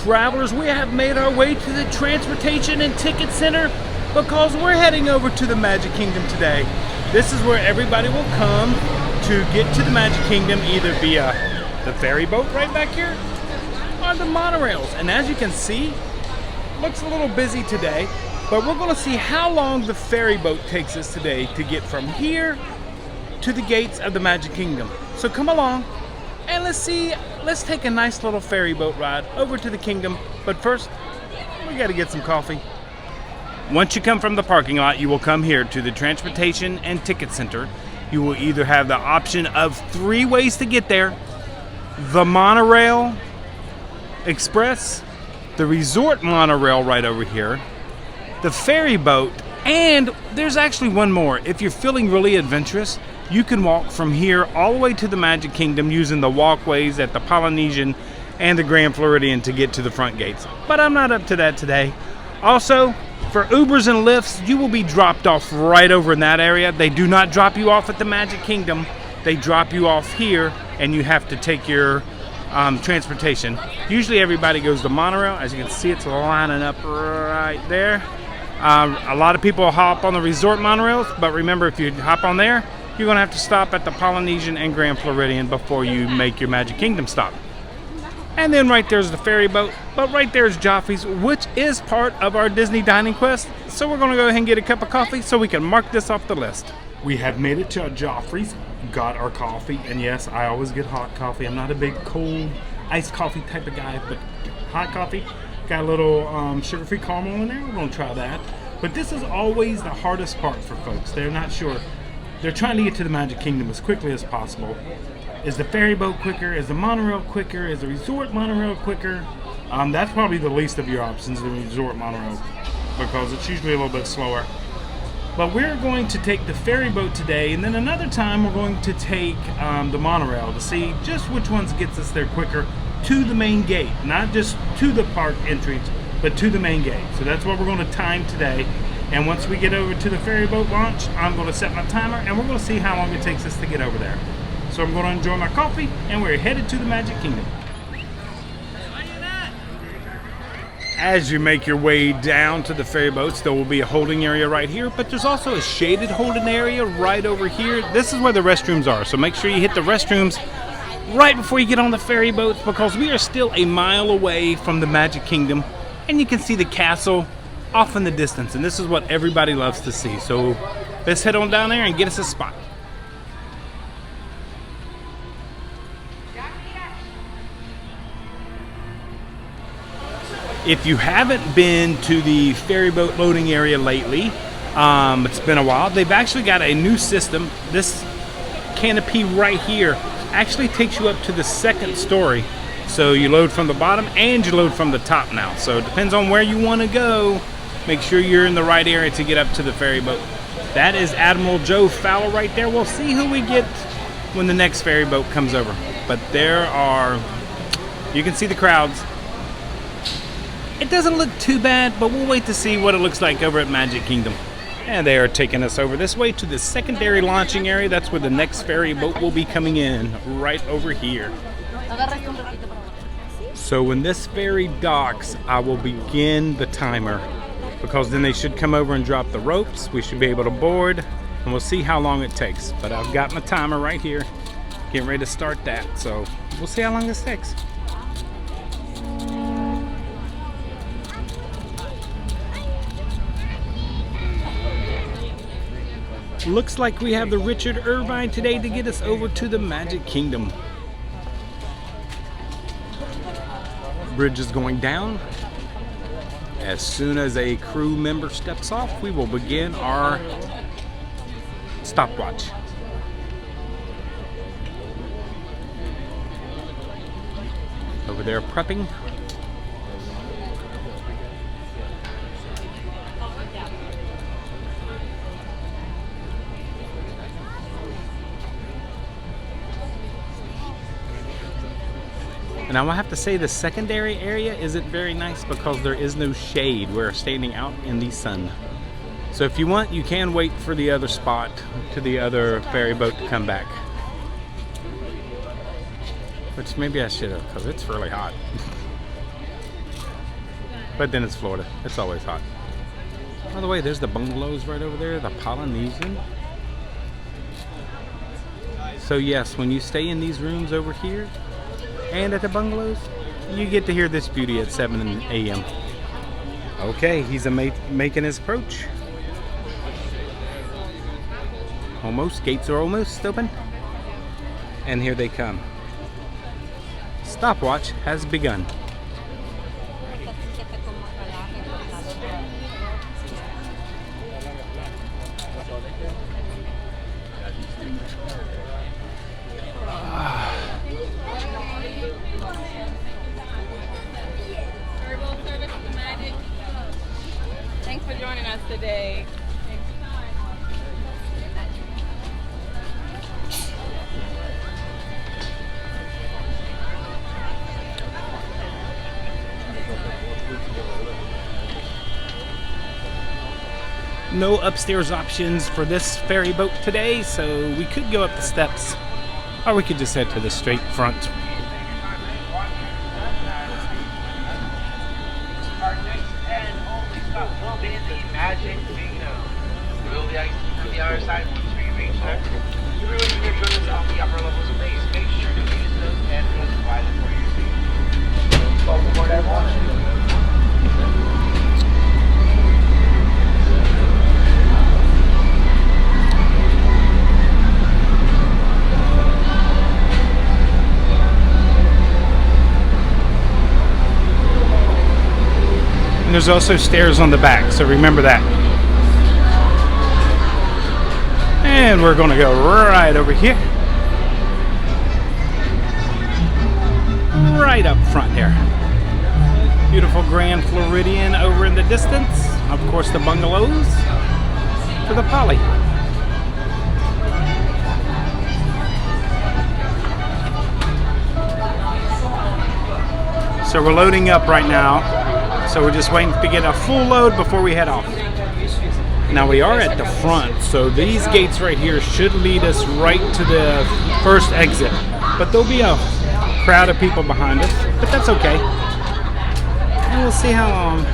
travelers, we have made our way to the Transportation and Ticket Center because we're heading over to the Magic Kingdom today. This is where everybody will come to get to the Magic Kingdom either via the ferry boat right back here or the monorails. And as you can see, looks a little busy today, but we're going to see how long the ferry boat takes us today to get from here to the gates of the Magic Kingdom. So come along and let's take a nice little ferry boat ride over to the kingdom. But first, we got to get some coffee. Once you come from the parking lot, you will come here to the Transportation and Ticket Center. You will either have the option of 3 ways to get there: the monorail express, the resort monorail right over here, the ferry boat, and there's actually one more. If you're feeling really adventurous, you can walk from here all the way to the Magic Kingdom using the walkways at the Polynesian and the Grand Floridian to get to the front gates. But I'm not up to that today. Also, for Ubers and Lyfts, you will be dropped off right over in that area. They do not drop you off at the Magic Kingdom. They drop you off here, and you have to take your transportation. Usually everybody goes the monorail. As you can see, it's lining up right there. A lot of people hop on the resort monorails, but remember, if you hop on there, you're going to have to stop at the Polynesian and Grand Floridian before you make your Magic Kingdom stop. And then right there's the ferry boat, but right there's Joffrey's, which is part of our Disney Dining Quest. So we're going to go ahead and get a cup of coffee so we can mark this off the list. We have made it to Joffrey's, got our coffee, and yes, I always get hot coffee. I'm not a big cold iced coffee type of guy, but hot coffee. Got a little sugar-free caramel in there. We're going to try that. But this is always the hardest part for folks. They're not sure. They're trying to get to the Magic Kingdom as quickly as possible. Is the ferry boat quicker? Is the monorail quicker? Is the resort monorail quicker? That's probably the least of your options, the resort monorail, because it's usually a little bit slower. But we're going to take the ferry boat today, and then another time we're going to take the monorail to see just which ones gets us there quicker to the main gate. Not just to the park entrance, but to the main gate. So that's what we're going to time today. And once we get over to the ferry boat launch, I'm going to set my timer, and we're going to see how long it takes us to get over there. So I'm going to enjoy my coffee, and we're headed to the Magic Kingdom. As you make your way down to the ferry boats, there will be a holding area right here, but there's also a shaded holding area right over here. This is where the restrooms are, so make sure you hit the restrooms right before you get on the ferry boats, because we are still a mile away from the Magic Kingdom, and you can see the castle off in the distance, and this is what everybody loves to see. So let's head on down there and get us a spot. If you haven't been to the ferry boat loading area lately, it's been a while. They've actually got a new system. This canopy right here actually takes you up to the 2nd story. So you load from the bottom and you load from the top now. So it depends on where you want to go. Make sure you're in the right area to get up to the ferry boat. That is Admiral Joe Fowler right there. We'll see who we get when the next ferry boat comes over. But you can see the crowds. It doesn't look too bad, but we'll wait to see what it looks like over at Magic Kingdom. And they are taking us over this way to the secondary launching area. That's where the next ferry boat will be coming in, right over here. So when this ferry docks, I will begin the timer, because then they should come over and drop the ropes. We should be able to board, and we'll see how long it takes. But I've got my timer right here, getting ready to start that. So we'll see how long this takes. Looks like we have the Richard Irvine today to get us over to the Magic Kingdom. Bridge is going down. As soon as a crew member steps off, we will begin our stopwatch. Over there prepping. And I will have to say the secondary area isn't very nice because there is no shade. We're standing out in the sun. So if you want, you can wait for the other spot to the other ferry boat to come back. Which maybe I should have, because it's really hot. But then it's Florida. It's always hot. By the way, there's the bungalows right over there, the Polynesian. So yes, when you stay in these rooms over here and at the bungalows, you get to hear this beauty at 7 a.m. Okay, he's making his approach. Almost, gates are almost open. And here they come. Stopwatch has begun. Thanks for joining us today. No upstairs options for this ferry boat today, so we could go up the steps, or we could just head to the straight front. Our next and only stop will be the Magic Kingdom. We will be on the other side once we reach there. Everyone can join us on the upper levels of base. Make sure to use those handles provided for your seat. Welcome aboard, everyone. There's also stairs on the back, so remember that. And we're gonna go right over here. Right up front here. Beautiful Grand Floridian over in the distance. Of course, the bungalows for the Poly. So we're loading up right now. So we're just waiting to get a full load before we head off. Now we are at the front, so these gates right here should lead us right to the first exit. But there'll be a crowd of people behind us, but that's okay. And we'll see how long.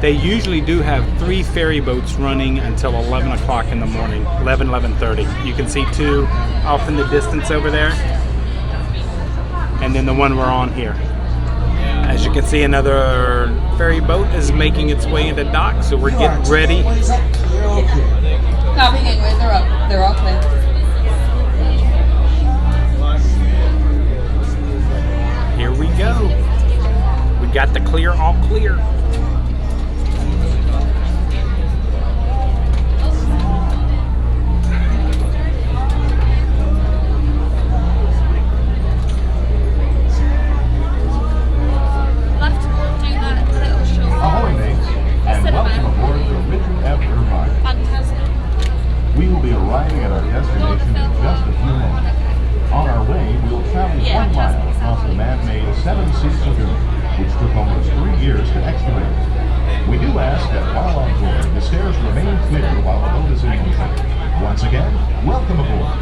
They usually do have 3 ferry boats running until 11 o'clock in the morning, 11:30. You can see 2 off in the distance over there, and then the one we're on here. As you can see, another ferry boat is making its way into dock, so we're getting ready. They're all clear. Here we go. We got the clear, all clear. Ahoy, mates, and welcome aboard the Richard F. Irvine. Fantastic. We will be arriving at our destination in just a few moments. On our way, we'll travel 1 mile across the man-made 7-seat lagoon, which took almost 3 years to excavate. We do ask that while on board, the stairs remain clear while the boat is in motion. Once again, welcome aboard.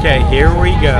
Okay, here we go.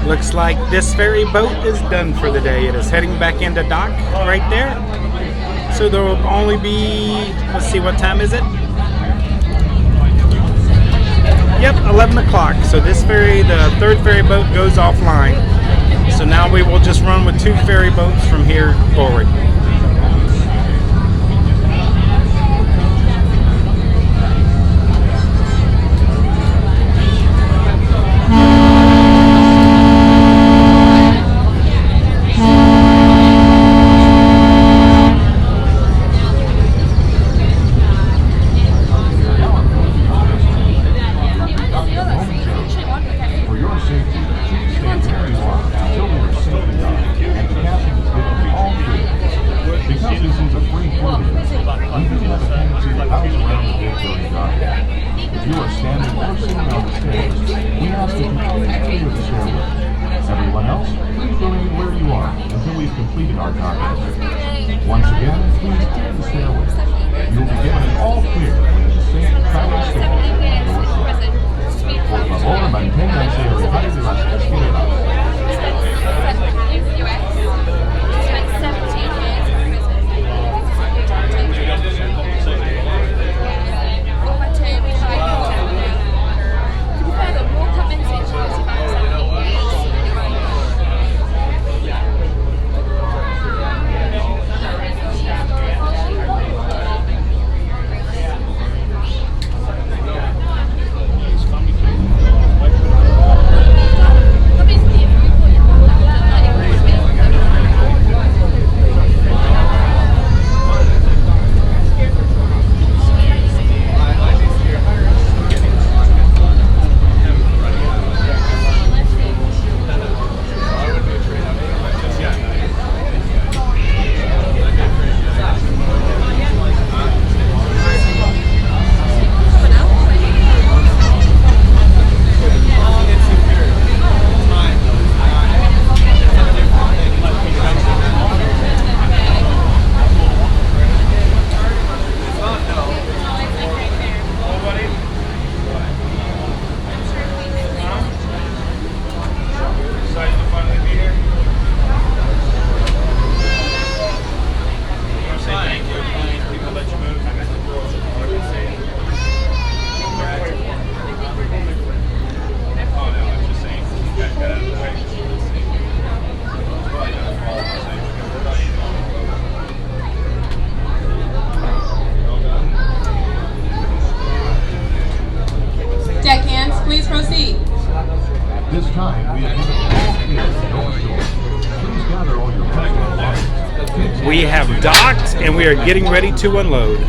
Looks like this ferry boat is done for the day. It is heading back into dock right there. So there will only be, let's see, what time is it? Yep, 11 o'clock. So this ferry, the third ferry boat, goes offline. So now we will just run with 2 ferry boats from here forward. Everyone else, please remain where you are until we've completed our contest. Once again, please clear the stairway. You'll be given an all clear when the same travel station. Por favor, manténganse alejados de las escaleras. Please proceed. This time, we have given all clear to go ashore. Please gather all your personal belongings. We have docked and we are getting ready to unload.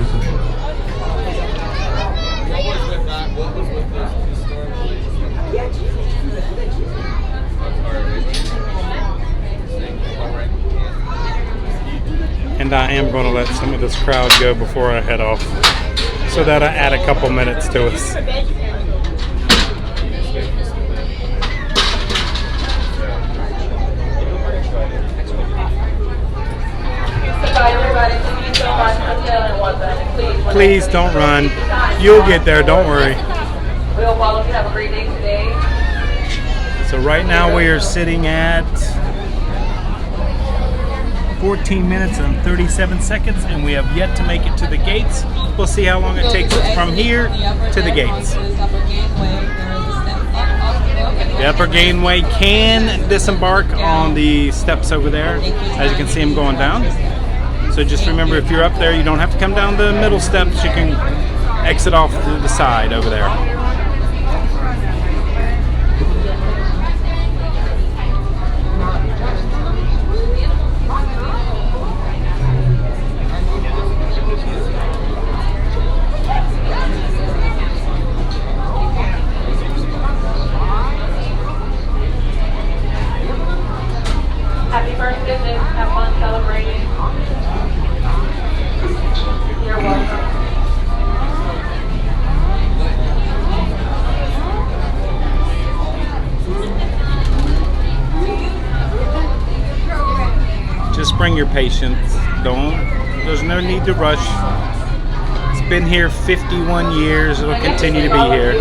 And I am going to let some of this crowd go before I head off, so that I add a couple minutes to us. Please don't run. You'll get there, don't worry. We hope all of you have a great day today. So right now we are sitting at 14 minutes and 37 seconds, and we have yet to make it to the gates. We'll see how long it takes us from here to the gates. The upper gangway can disembark on the steps over there, as you can see them going down. So just remember, if you're up there, you don't have to come down the middle steps. You can exit off to the side over there. Happy birthday, have fun celebrating. You're welcome. Just bring your patience. There's no need to rush. It's been here 51 years. It'll continue to be here.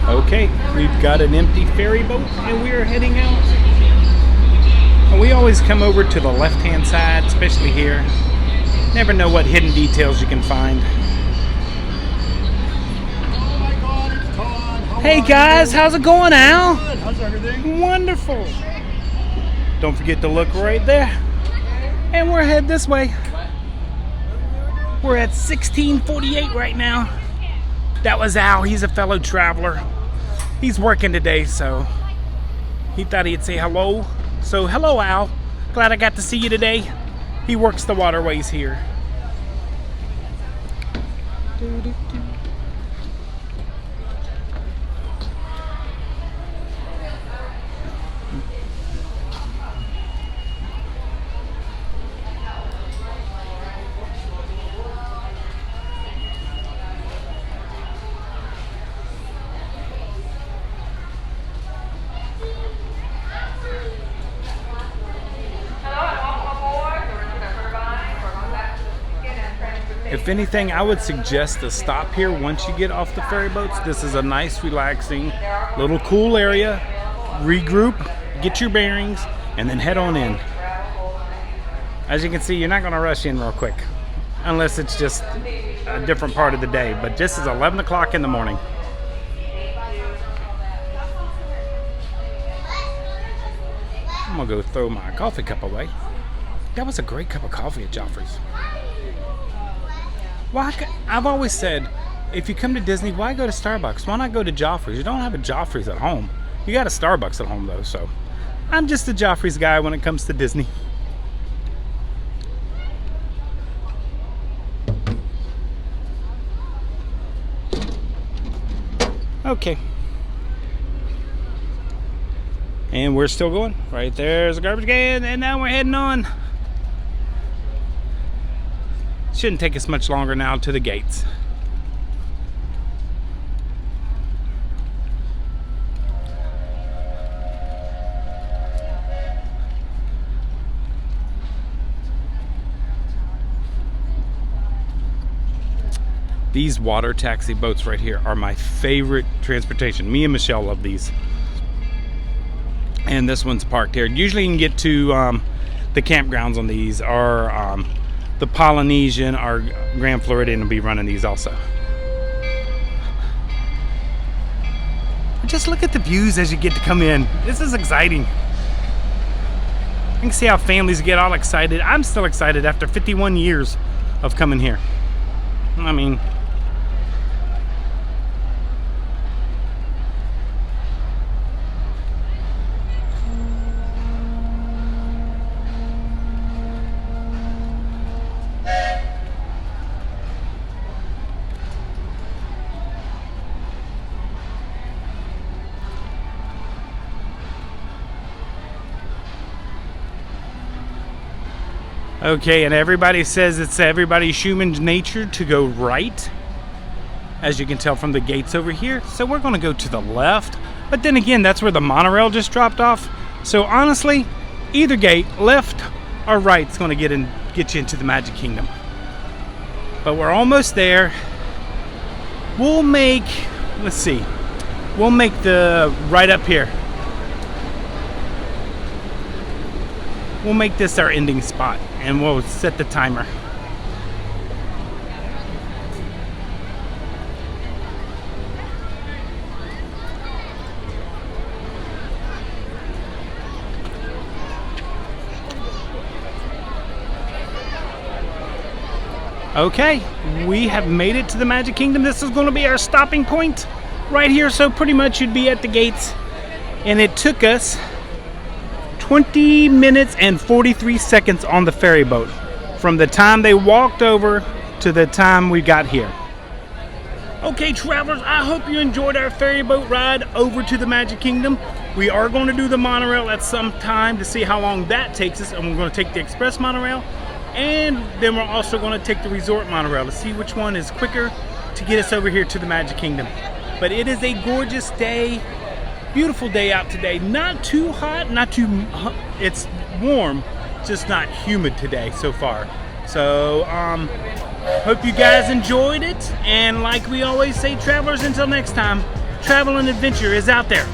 Okay, we've got an empty ferry boat and we are heading out. We always come over to the left-hand side, especially here. Never know what hidden details you can find. Hey guys, how's it going, Al? How's everything? Wonderful. Don't forget to look right there. And we're headed this way. We're at 1648 right now. That was Al, he's a fellow traveler. He's working today, so he thought he'd say hello. So hello, Al. Glad I got to see you today. He works the waterways here. If anything, I would suggest to stop here once you get off the ferry boats. This is a nice, relaxing, little cool area. Regroup, get your bearings, and then head on in. As you can see, you're not going to rush in real quick, unless it's just a different part of the day. But this is 11 o'clock in the morning. I'm going to go throw my coffee cup away. That was a great cup of coffee at Joffrey's. I've always said, if you come to Disney, why go to Starbucks? Why not go to Joffrey's? You don't have a Joffrey's at home. You got a Starbucks at home, though, so I'm just a Joffrey's guy when it comes to Disney. Okay. And we're still going. Right there's a garbage can, and now we're heading on. Shouldn't take us much longer now to the gates. These water taxi boats right here are my favorite transportation. Me and Michelle love these. And this one's parked here. Usually you can get to the campgrounds on these, or the Polynesian or Grand Floridian will be running these also. Just look at the views as you get to come in. This is exciting. You can see how families get all excited. I'm still excited after 51 years of coming here. I mean, okay, and everybody says it's everybody's human nature to go right, as you can tell from the gates over here. So we're going to go to the left, but then again, that's where the monorail just dropped off. So honestly, either gate, left or right, is going to get you into the Magic Kingdom. But we're almost there. We'll make, let's see, we'll make the right up here. We'll make this our ending spot, and we'll set the timer. Okay, we have made it to the Magic Kingdom. This is going to be our stopping point right here, so pretty much you'd be at the gates. And it took us 20 minutes and 43 seconds on the ferry boat from the time they walked over to the time we got here. Okay, travelers, I hope you enjoyed our ferry boat ride over to the Magic Kingdom. We are going to do the monorail at some time to see how long that takes us, and we're going to take the express monorail, and then we're also going to take the resort monorail to see which one is quicker to get us over here to the Magic Kingdom. But it is a gorgeous day, beautiful day out today. Not too hot, it's warm, just not humid today so far. So hope you guys enjoyed it, and like we always say, travelers, until next time, travel and adventure is out there.